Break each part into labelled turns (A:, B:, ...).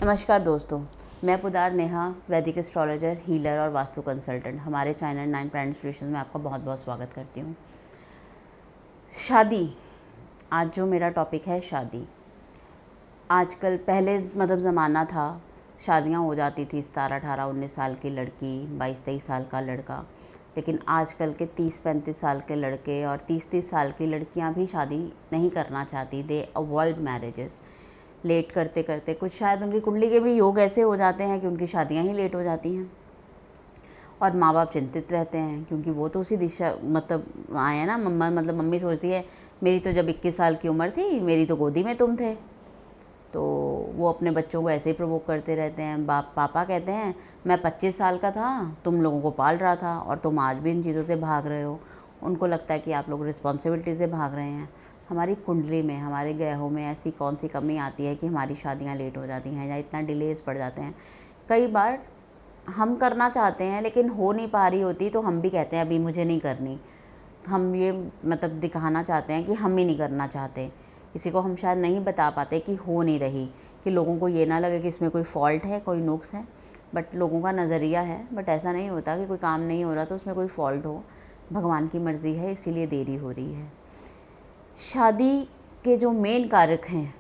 A: नमस्कार दोस्तों, मैं पुदार नेहा, वैदिक एस्ट्रोलॉजर, हीलर और वास्तु कंसल्टेंट। हमारे चैनल 9 प्लैनेट सॉल्यूशंस में आपका बहुत बहुत स्वागत करती हूँ। शादी, आज जो मेरा टॉपिक है शादी। आजकल पहले ज़माना था, शादियाँ हो जाती थी 17, 18, 19 साल की लड़की, 22, 23 साल का लड़का। लेकिन आजकल के 30, 35 साल के लड़के और 30, 30 साल की लड़कियाँ भी शादी नहीं करना चाहती। दे अवॉइड मैरिजेस। लेट करते करते कुछ शायद उनकी कुंडली के भी योग ऐसे हो जाते हैं कि उनकी शादियां ही लेट हो जाती हैं। और माँ बाप चिंतित रहते हैं क्योंकि वो तो उसी दिशा आए हैं ना। मम्मी सोचती है मेरी तो जब 21 साल की उम्र थी, मेरी तो गोदी में तुम थे। तो वो अपने बच्चों को ऐसे ही प्रवोक करते रहते हैं। पापा कहते हैं मैं 25 साल का था, तुम लोगों को पाल रहा था और तुम आज भी इन चीज़ों से भाग रहे हो। उनको लगता है कि आप लोग रिस्पॉन्सिबिलिटी से भाग रहे हैं। हमारी कुंडली में, हमारे ग्रहों में ऐसी कौन सी कमी आती है कि हमारी शादियां लेट हो जाती हैं या इतना डिलेज पड़ जाते हैं। कई बार हम करना चाहते हैं लेकिन हो नहीं पा रही होती, तो हम भी कहते हैं अभी मुझे नहीं करनी। हम ये दिखाना चाहते हैं कि हम ही नहीं करना चाहते। किसी को हम शायद नहीं बता पाते कि हो नहीं रही, कि लोगों को ये ना लगे कि इसमें कोई फॉल्ट है, कोई नुक्स है। बट लोगों का नज़रिया है, बट ऐसा नहीं होता कि कोई काम नहीं हो रहा तो उसमें कोई फॉल्ट हो। भगवान की मर्ज़ी है, इसीलिए देरी हो रही है। शादी के जो मेन कारक हैं,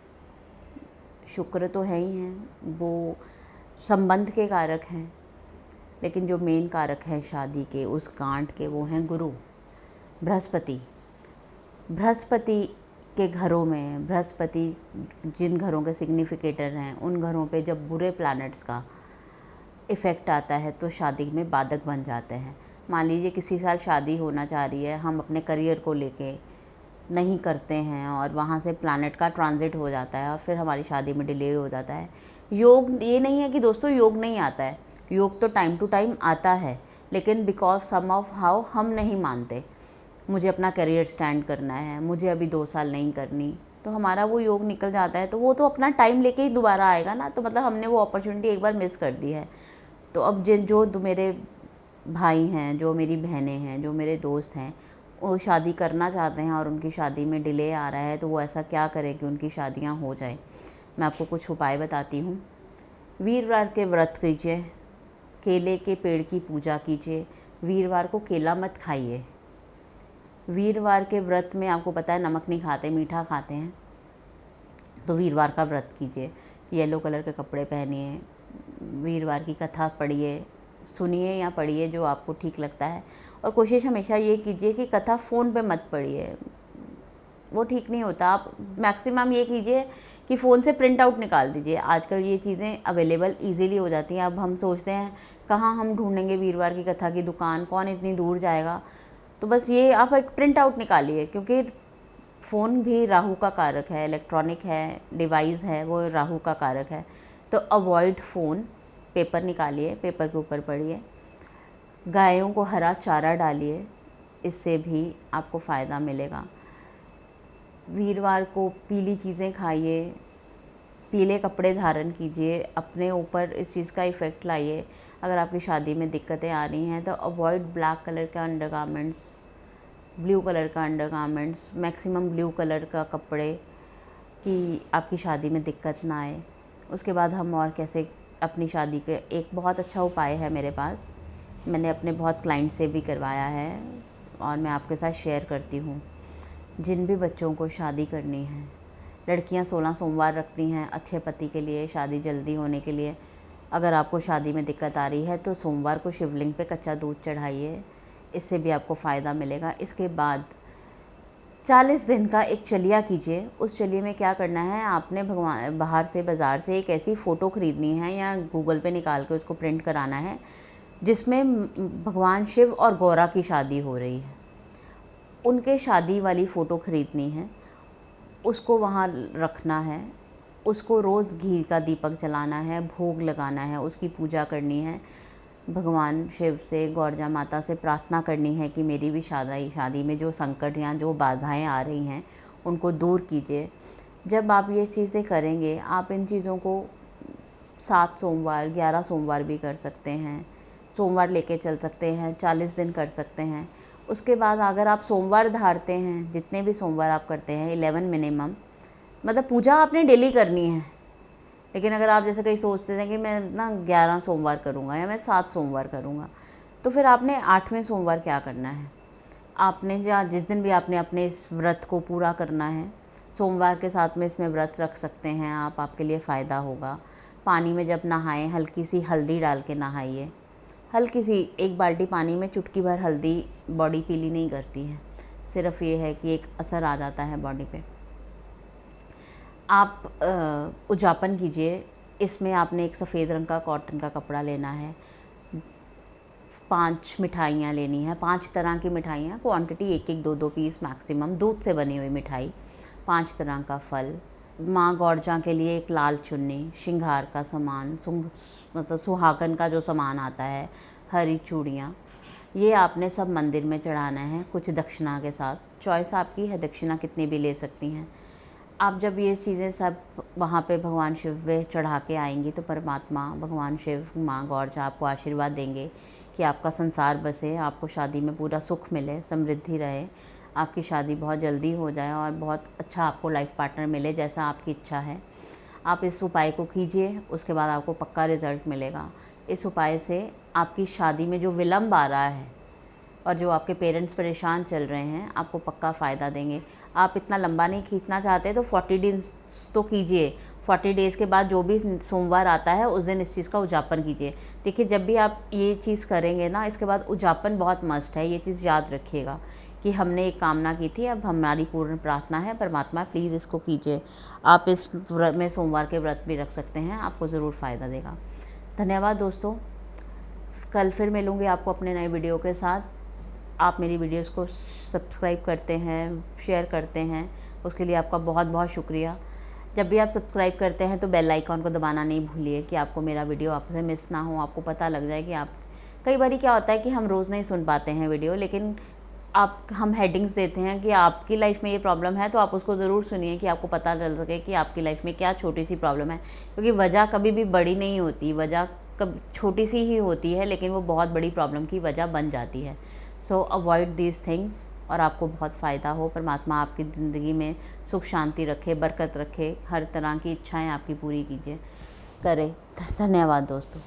A: शुक्र तो है ही हैं, वो संबंध के कारक हैं। लेकिन जो मेन कारक हैं शादी के, उस गांठ के, वो हैं गुरु, बृहस्पति। बृहस्पति के घरों में, बृहस्पति जिन घरों के सिग्निफिकेटर हैं, उन घरों पे जब बुरे प्लैनेट्स का इफ़ेक्ट आता है तो शादी में बाधक बन जाते हैं। मान लीजिए किसी साल शादी होना चाह रही है, हम अपने करियर को लेके नहीं करते हैं और वहाँ से प्लैनेट का ट्रांजिट हो जाता है और फिर हमारी शादी में डिले हो जाता है। योग ये नहीं है कि दोस्तों योग नहीं आता है, योग तो टाइम टू टाइम आता है, लेकिन बिकॉज सम ऑफ हाउ हम नहीं मानते। मुझे अपना करियर स्टैंड करना है, मुझे अभी 2 साल नहीं करनी, तो हमारा वो योग निकल जाता है। तो वो तो अपना टाइम लेके ही दोबारा आएगा ना। तो हमने वो अपॉर्चुनिटी एक बार मिस कर दी है। तो अब जो मेरे भाई हैं, जो मेरी बहनें हैं, जो मेरे दोस्त हैं, वो शादी करना चाहते हैं और उनकी शादी में डिले आ रहा है, तो वो ऐसा क्या करें कि उनकी शादियां हो जाएं। मैं आपको कुछ उपाय बताती हूँ। वीरवार के व्रत कीजिए, केले के पेड़ की पूजा कीजिए। वीरवार को केला मत खाइए। वीरवार के व्रत में आपको पता है नमक नहीं खाते, मीठा खाते हैं। तो वीरवार का व्रत कीजिए, येलो कलर के कपड़े पहनिए, वीरवार की कथा पढ़िए, सुनिए या पढ़िए जो आपको ठीक लगता है। और कोशिश हमेशा ये कीजिए कि कथा फ़ोन पे मत पढ़िए, वो ठीक नहीं होता। आप मैक्सिमम ये कीजिए कि फ़ोन से प्रिंट आउट निकाल दीजिए। आजकल ये चीज़ें अवेलेबल इजीली हो जाती हैं। अब हम सोचते हैं कहाँ हम ढूंढेंगे वीरवार की कथा की दुकान, कौन इतनी दूर जाएगा। तो बस ये आप एक प्रिंट आउट निकालिए, क्योंकि फ़ोन भी राहु का कारक है, इलेक्ट्रॉनिक है, डिवाइस है, वो राहु का कारक है। तो अवॉइड फ़ोन। पेपर निकालिए, पेपर के ऊपर पढ़िए। गायों को हरा चारा डालिए, इससे भी आपको फ़ायदा मिलेगा। वीरवार को पीली चीज़ें खाइए, पीले कपड़े धारण कीजिए, अपने ऊपर इस चीज़ का इफ़ेक्ट लाइए। अगर आपकी शादी में दिक्कतें आ रही हैं तो अवॉइड ब्लैक कलर का अंडरगारमेंट्स, ब्लू कलर का अंडरगारमेंट्स, मैक्सिमम ब्लू कलर का कपड़े, कि आपकी शादी में दिक्कत ना आए। उसके बाद हम और कैसे अपनी शादी के, एक बहुत अच्छा उपाय है मेरे पास, मैंने अपने बहुत क्लाइंट से भी करवाया है और मैं आपके साथ शेयर करती हूँ। जिन भी बच्चों को शादी करनी है, लड़कियां 16 सोमवार रखती हैं अच्छे पति के लिए, शादी जल्दी होने के लिए। अगर आपको शादी में दिक्कत आ रही है तो सोमवार को शिवलिंग पे कच्चा दूध चढ़ाइए, इससे भी आपको फ़ायदा मिलेगा। इसके बाद 40 दिन का एक चलिया कीजिए। उस चलिए में क्या करना है, आपने भगवान बाहर से, बाज़ार से एक ऐसी फ़ोटो ख़रीदनी है या गूगल पे निकाल के उसको प्रिंट कराना है जिसमें भगवान शिव और गौरा की शादी हो रही है। उनके शादी वाली फ़ोटो ख़रीदनी है, उसको वहाँ रखना है, उसको रोज़ घी का दीपक जलाना है, भोग लगाना है, उसकी पूजा करनी है। भगवान शिव से, गौरजा माता से प्रार्थना करनी है कि मेरी भी शादी में जो संकट या जो बाधाएं आ रही हैं उनको दूर कीजिए। जब आप ये चीज़ें करेंगे, आप इन चीज़ों को 7 सोमवार, 11 सोमवार भी कर सकते हैं, सोमवार लेके चल सकते हैं, 40 दिन कर सकते हैं। उसके बाद अगर आप सोमवार धारते हैं, जितने भी सोमवार आप करते हैं 11 मिनिमम, पूजा आपने डेली करनी है। लेकिन अगर आप जैसे कहीं सोचते थे कि मैं ना 11 सोमवार करूँगा या मैं 7 सोमवार करूँगा, तो फिर आपने 8वें सोमवार क्या करना है? आपने जिस दिन भी आपने अपने इस व्रत को पूरा करना है, सोमवार के साथ में इसमें व्रत रख सकते हैं आप, आपके लिए फ़ायदा होगा। पानी में जब नहाएं हल्की सी हल्दी डाल के नहाइए। हल्की सी 1 बाल्टी पानी में चुटकी भर हल्दी बॉडी पीली नहीं करती है, सिर्फ़ ये है कि एक असर आ जाता है बॉडी पे। आप उजापन कीजिए। इसमें आपने एक सफ़ेद रंग का कॉटन का कपड़ा लेना है, 5 मिठाइयाँ लेनी है, 5 तरह की मिठाइयाँ, क्वांटिटी 1-1 2-2 पीस मैक्सिमम, दूध से बनी हुई मिठाई, 5 तरह का फल, माँ गौरजा के लिए एक लाल चुन्नी, श्रृंगार का सामान, मतलब सुहागन का जो सामान आता है, हरी चूड़ियाँ, ये आपने सब मंदिर में चढ़ाना है कुछ दक्षिणा के साथ। चॉइस आपकी है, दक्षिणा कितनी भी ले सकती हैं आप। जब ये चीज़ें सब वहाँ पे भगवान शिव पे चढ़ा के आएंगी तो परमात्मा, भगवान शिव, माँ गौरजा आपको आशीर्वाद देंगे कि आपका संसार बसे, आपको शादी में पूरा सुख मिले, समृद्धि रहे, आपकी शादी बहुत जल्दी हो जाए और बहुत अच्छा आपको लाइफ पार्टनर मिले जैसा आपकी इच्छा है। आप इस उपाय को कीजिए, उसके बाद आपको पक्का रिज़ल्ट मिलेगा। इस उपाय से आपकी शादी में जो विलम्ब आ रहा है और जो आपके पेरेंट्स परेशान चल रहे हैं, आपको पक्का फ़ायदा देंगे। आप इतना लंबा नहीं खींचना चाहते तो 40 डेज़ तो कीजिए। 40 डेज़ के बाद जो भी सोमवार आता है उस दिन इस चीज़ का उजापन कीजिए। देखिए, जब भी आप ये चीज़ करेंगे ना, इसके बाद उजापन बहुत मस्ट है। ये चीज़ याद रखिएगा कि हमने एक कामना की थी, अब हमारी पूर्ण प्रार्थना है, परमात्मा प्लीज़ इसको कीजिए। आप इस व्रत में सोमवार के व्रत भी रख सकते हैं, आपको ज़रूर फ़ायदा देगा। धन्यवाद दोस्तों, कल फिर मिलूँगी आपको अपने नए वीडियो के साथ। आप मेरी वीडियोस को सब्सक्राइब करते हैं, शेयर करते हैं, उसके लिए आपका बहुत बहुत शुक्रिया। जब भी आप सब्सक्राइब करते हैं तो बेल आइकॉन को दबाना नहीं भूलिए कि आपको मेरा वीडियो आपसे मिस ना हो, आपको पता लग जाए कि आप, कई बार क्या होता है कि हम रोज़ नहीं सुन पाते हैं वीडियो, लेकिन हम हेडिंग्स देते हैं कि आपकी लाइफ में ये प्रॉब्लम है, तो आप उसको ज़रूर सुनिए कि आपको पता चल सके कि आपकी लाइफ में क्या छोटी सी प्रॉब्लम है। क्योंकि वजह कभी भी बड़ी नहीं होती, वजह कब छोटी सी ही होती है, लेकिन वो बहुत बड़ी प्रॉब्लम की वजह बन जाती है। सो अवॉइड दीज थिंग्स और आपको बहुत फ़ायदा हो। परमात्मा आपकी ज़िंदगी में सुख शांति रखे, बरकत रखे, हर तरह की इच्छाएं आपकी पूरी कीजिए, करे। धन्यवाद दोस्तों।